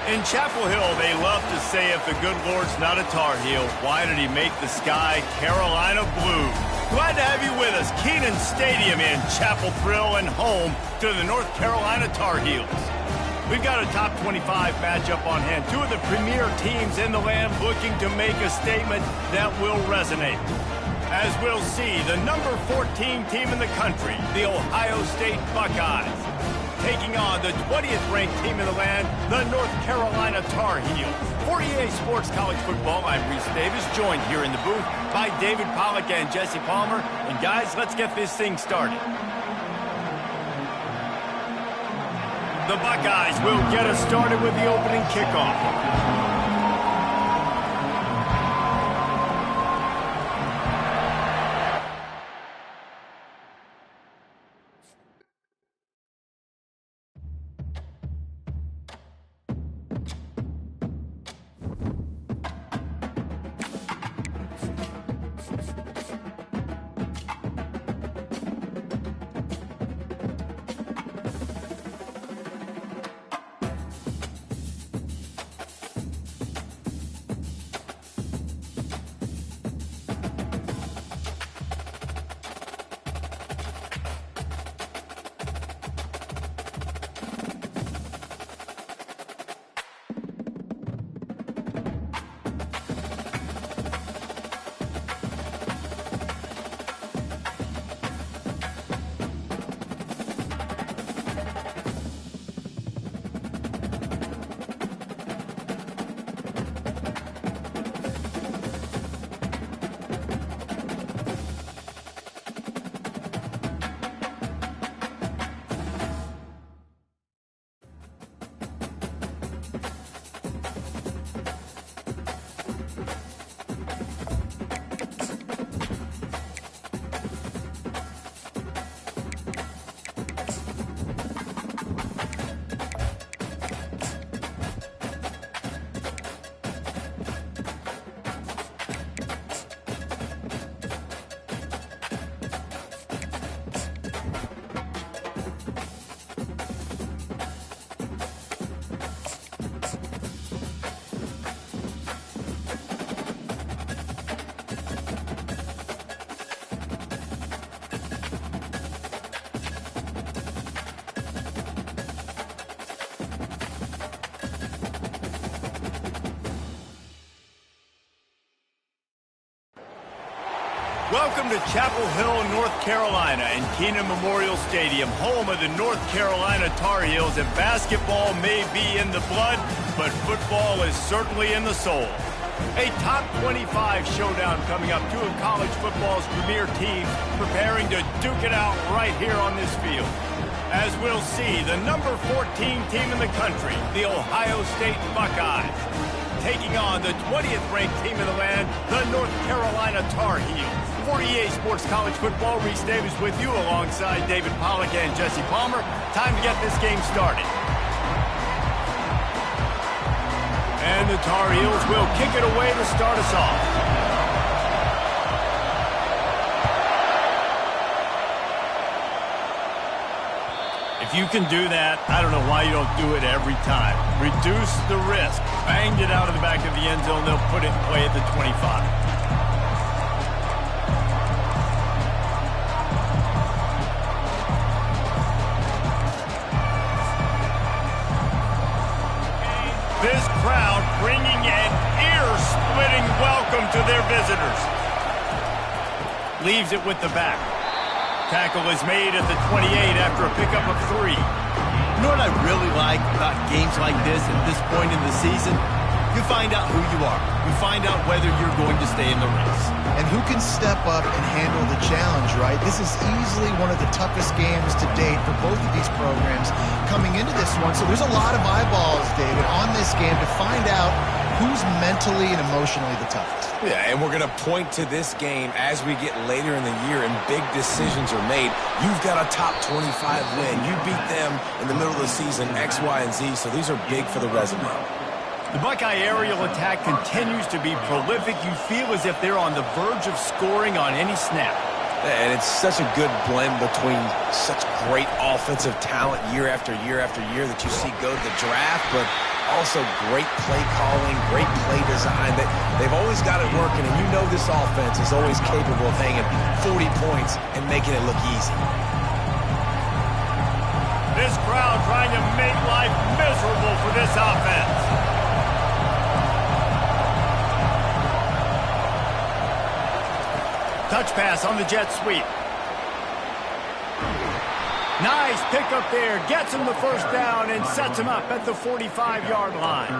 In Chapel Hill, they love to say if the good Lord's not a Tar Heel, why did he make the sky Carolina blue? Glad to have you with us. Kenan Stadium in Chapel Thrill and home to the North Carolina Tar Heels. We've got a top 25 matchup on hand. Two of the premier teams in the land looking to make a statement that will resonate. As we'll see, the number 14 team in the country, the Ohio State Buckeyes, taking on the 20th ranked team in the land, the North Carolina Tar Heels. For EA Sports College Football, I'm Reese Davis, joined here in the booth by David Pollack and Jesse Palmer. And guys, let's get this thing started. The Buckeyes will get us started with the opening kickoff. Welcome to Chapel Hill, North Carolina, and Kenan Memorial Stadium, home of the North Carolina Tar Heels. And basketball may be in the blood, but football is certainly in the soul. A top 25 showdown coming up. Two of college football's premier teams preparing to duke it out right here on this field. As we'll see, the number 14 team in the country, the Ohio State Buckeyes, taking on the 20th ranked team in the land, the North Carolina Tar Heels. For EA Sports College Football, Reese Davis with you alongside David Pollack and Jesse Palmer. Time to get this game started. And the Tar Heels will kick it away to start us off. If you can do that, I don't know why you don't do it every time. Reduce the risk. Banged it out of the back of the end zone. They'll put it in play at the 25. This crowd bringing an ear-splitting welcome to their visitors. Leaves it with the back. Tackle is made at the 28 after a pickup of 3. You know what I really like about games like this at this point in the season? You find out who you are. You find out whether you're going to stay in the race. And who can step up and handle the challenge, right? This is easily one of the toughest games to date for both of these programs coming into this one. So there's a lot of eyeballs, David, on this game to find out who's mentally and emotionally the toughest. Yeah, and we're going to point to this game as we get later in the year and big decisions are made. You've got a top 25 win. You beat them in the middle of the season, X, Y, and Z, so these are big for the resume. The Buckeye aerial attack continues to be prolific. You feel as if they're on the verge of scoring on any snap. And it's such a good blend between such great offensive talent year after year after year that you see go to the draft, but Also, great play calling, great play design. They've always got it working, and you know this offense is always capable of hanging 40 points and making it look easy. This crowd trying to make life miserable for this offense. Touch pass on the jet sweep. Nice pickup there. Gets him the first down and sets him up at the 45-yard line.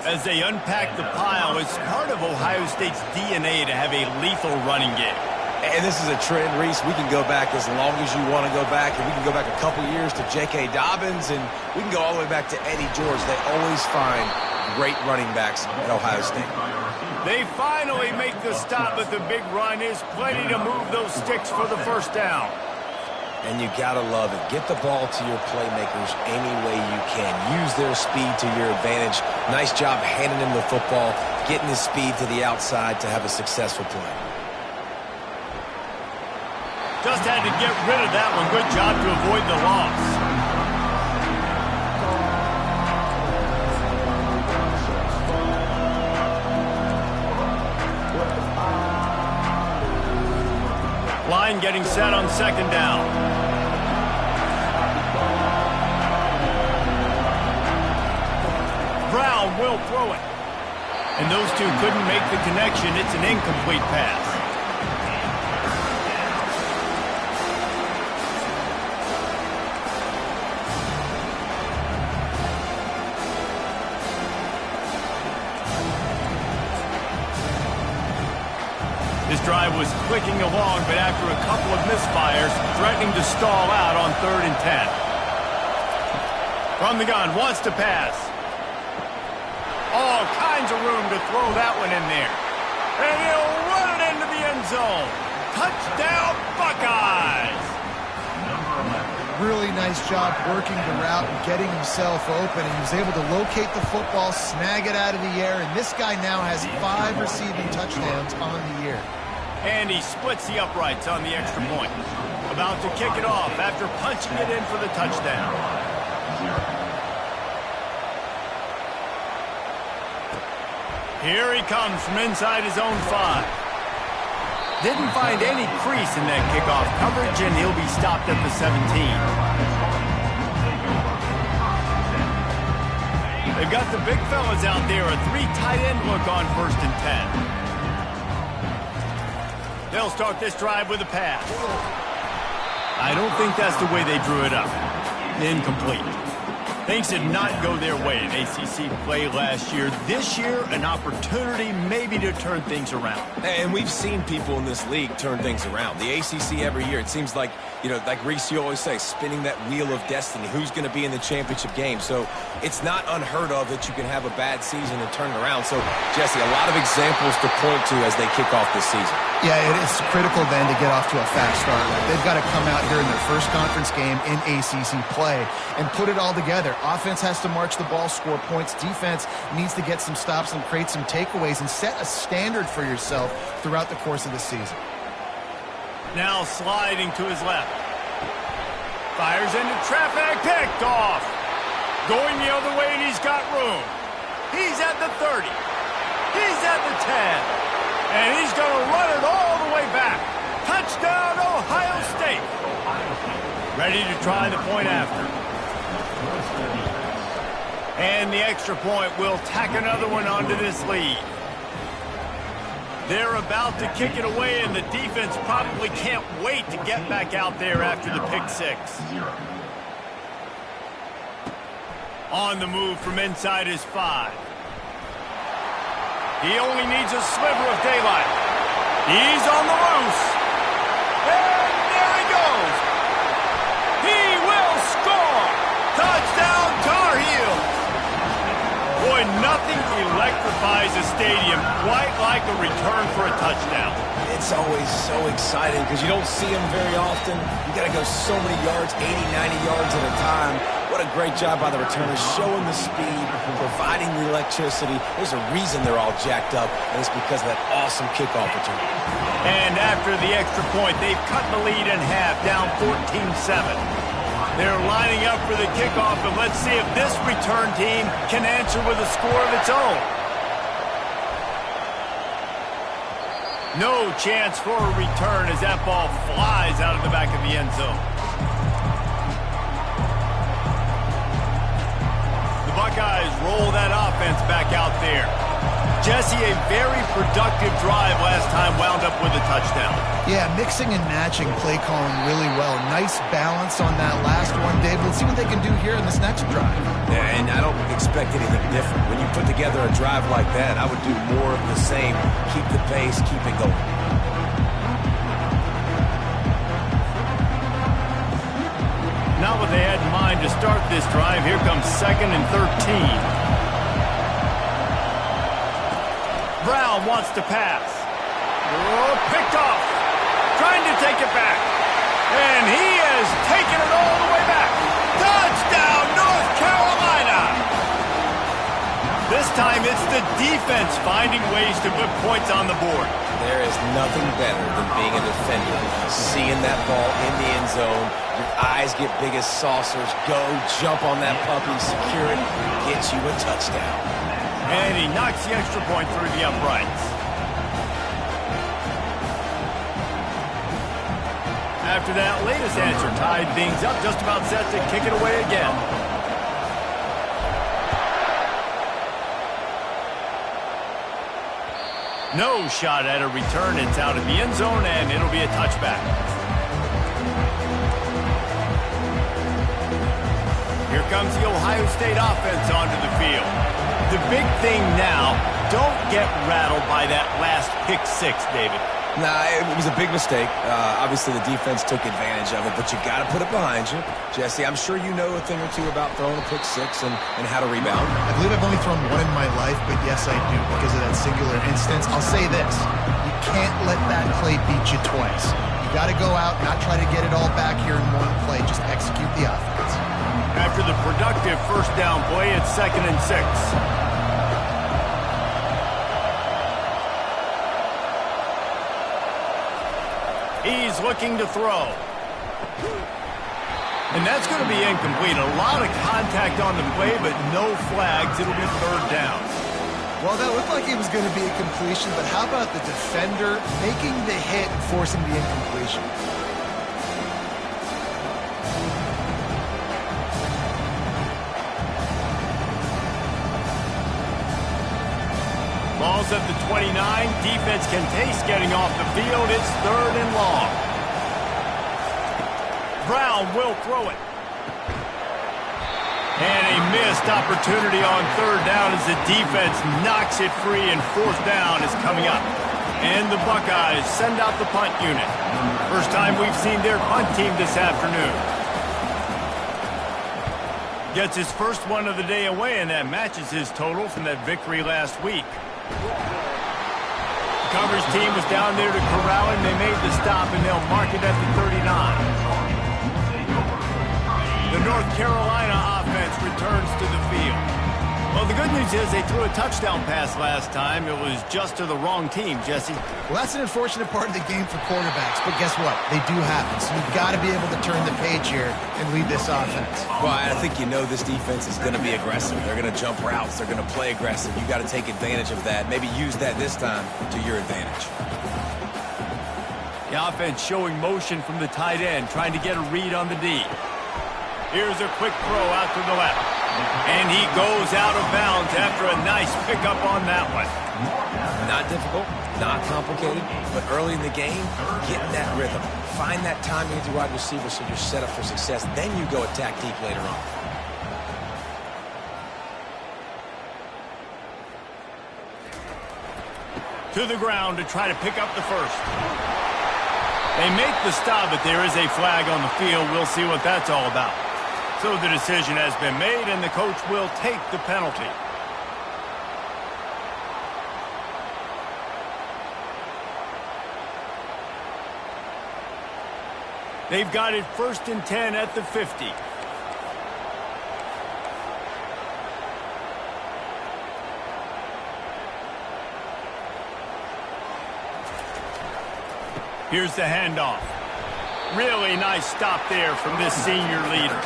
As they unpack the pile, it's part of Ohio State's DNA to have a lethal running game. And this is a trend, Reese. We can go back as long as you want to go back, and we can go back a couple years to J.K. Dobbins, and we can go all the way back to Eddie George. They always find great running backs at Ohio State. They finally make the stop, but the big run is plenty to move those sticks for the first down. And you got to love it. Get the ball to your playmakers any way you can. Use their speed to your advantage. Nice job handing them the football, getting his speed to the outside to have a successful play. Just had to get rid of that one. Good job to avoid the loss. Line getting set on second down. Brown will throw it. And those two couldn't make the connection. It's an incomplete pass. This drive was clicking along, but after a couple of misfires, threatening to stall out on 3rd and 10. From the gun, wants to pass. All kinds of room to throw that one in there. And he'll run it into the end zone. Touchdown, Buckeyes! Really nice job working the route and getting himself open. And he was able to locate the football, snag it out of the air, and this guy now has 5 receiving touchdowns on the year. And he splits the uprights on the extra point. About to kick it off after punching it in for the touchdown. Here he comes from inside his own 5. Didn't find any crease in that kickoff coverage, and he'll be stopped at the 17. They've got the big fellas out there, a 3 tight end look on 1st and 10. They'll start this drive with a pass. I don't think that's the way they drew it up. Incomplete. Things did not go their way in ACC play last year. This year, an opportunity maybe to turn things around. And we've seen people in this league turn things around. The ACC every year, it seems like, you know, like Reese, you always say, spinning that wheel of destiny. Who's going to be in the championship game? So it's not unheard of that you can have a bad season and turn it around. So, Jesse, a lot of examples to point to as they kick off this season. Yeah, it is critical then to get off to a fast start. They've got to come out here in their first conference game in ACC play and put it all together. Offense has to march the ball, score points. Defense needs to get some stops and create some takeaways and set a standard for yourself throughout the course of the season. Now sliding to his left. Fires into traffic, picked off. Going the other way, and he's got room. He's at the 30. He's at the 10. And he's going to run it all the way back. Touchdown, Ohio State. Ready to try the point after. And the extra point will tack another one onto this lead. They're about to kick it away, and the defense probably can't wait to get back out there after the pick 6. On the move from inside his 5. He only needs a sliver of daylight. He's on the loose. And there he goes. He will score. Touchdown, Tar Heels. Boy, nothing electrifies a stadium quite like a return for a touchdown. It's always so exciting because you don't see them very often. You got to go so many yards, 80, 90 yards at a time. What a great job by the returners, showing the speed, providing the electricity. There's a reason they're all jacked up, and it's because of that awesome kickoff return. And after the extra point, they've cut the lead in half, down 14-7. They're lining up for the kickoff, and let's see if this return team can answer with a score of its own. No chance for a return as that ball flies out of the back of the end zone. The Buckeyes roll that offense back out there. Jesse, a very productive drive last time wound up with a touchdown. Yeah, mixing and matching play calling really well. Nice balance on that last one, Dave. Let's see what they can do here in this next drive. Yeah, and I don't expect anything different. When you put together a drive like that, I would do more of the same. Keep the pace, keep it going. Not what they had in mind to start this drive. Here comes 2nd and 13. Brown wants to pass. Oh, picked off. Trying to take it back. And he has taken it all the way back. Touchdown, North Carolina! This time it's the defense finding ways to put points on the board. There is nothing better than being a defender. Seeing that ball in the end zone, your eyes get big as saucers. Go, jump on that puppy, secure it, get you a touchdown. And he knocks the extra point through the uprights. After that latest answer tied things up, just about set to kick it away again. No shot at a return. It's out of the end zone, and it'll be a touchback. Here comes the Ohio State offense onto the field. The big thing now, don't get rattled by that last pick six, David. Nah, it was a big mistake. Obviously, the defense took advantage of it, but you got to put it behind you. Jesse, I'm sure you know a thing or two about throwing a pick six and how to rebound. I believe I've only thrown one in my life, but yes, I do because of that singular instance. I'll say this. You can't let that play beat you twice. You got to go out, not try to get it all back here in one play. Just execute the offense. After the productive first down play, it's 2nd and 6. He's looking to throw. And that's going to be incomplete. A lot of contact on the play, but no flags. It'll be 3rd down. Well, that looked like it was going to be a completion, but how about the defender making the hit and forcing the incompletion? Ball's at the 29. Defense can taste getting off the field. It's 3rd and long. Brown will throw it. And a missed opportunity on 3rd down as the defense knocks it free, and 4th down is coming up. And the Buckeyes send out the punt unit. First time we've seen their punt team this afternoon. Gets his first one of the day away, and that matches his total from that victory last week. The coverage team was down there to corral him. They made the stop, and they'll mark it at the 39. The North Carolina offense returns to the field. Well, the good news is they threw a touchdown pass last time. It was just to the wrong team, Jesse. Well, that's an unfortunate part of the game for quarterbacks, but guess what? They do happen, so you've got to be able to turn the page here and lead this offense. Well, I think you know this defense is going to be aggressive. They're going to jump routes. They're going to play aggressive. You've got to take advantage of that. Maybe use that this time to your advantage. The offense showing motion from the tight end, trying to get a read on the D. Here's a quick throw out to the left. And he goes out of bounds after a nice pickup on that one. Not difficult, not complicated, but early in the game, get in that rhythm. Find that timing with your wide receiver so you're set up for success. Then you go attack deep later on. To the ground to try to pick up the first. They make the stop, but there is a flag on the field. We'll see what that's all about. So the decision has been made, and the coach will take the penalty. They've got it 1st and 10 at the 50. Here's the handoff. Really nice stop there from this senior leader.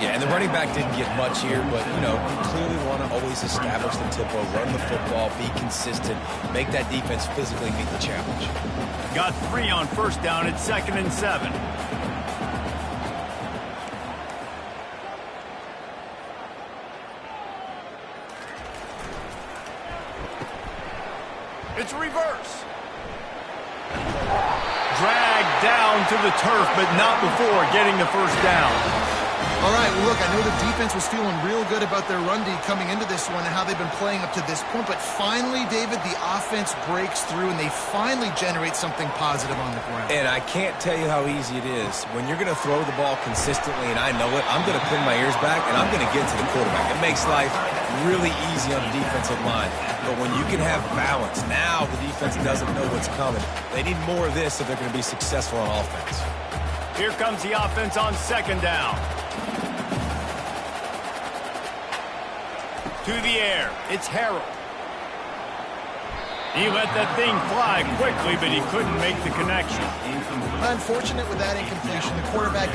Yeah, and the running back didn't get much here, but, you know, you clearly want to always establish the tempo, run the football, be consistent, make that defense physically meet the challenge. Got 3 on first down at 2nd and 7. It's reverse. Dragged down to the turf, but not before getting the first down. All right, well, look, I know the defense was feeling real good about their run D coming into this one and how they've been playing up to this point, but finally, David, the offense breaks through and they finally generate something positive on the ground. And I can't tell you how easy it is. When you're going to throw the ball consistently, and I know it, I'm going to pin my ears back, and I'm going to get to the quarterback. It makes life really easy on the defensive line. But when you can have balance, now the defense doesn't know what's coming. They need more of this if they're going to be successful on offense. Here comes the offense on 2nd down. To the air, it's Harrell. He let that thing fly quickly, but he couldn't make the connection. Unfortunate with that incompletion. The quarterback